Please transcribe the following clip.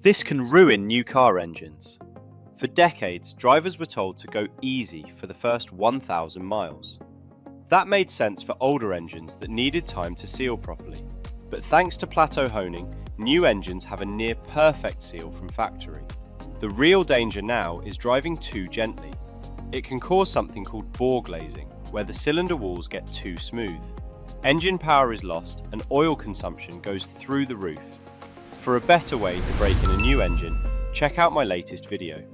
This can ruin new car engines. For decades, drivers were told to go easy for the first 1,000 miles. That made sense for older engines that needed time to seal properly. But thanks to plateau honing, new engines have a near perfect seal from factory. The real danger now is driving too gently. It can cause something called bore glazing, where the cylinder walls get too smooth. Engine power is lost and oil consumption goes through the roof. For a better way to break in a new engine, check out my latest video.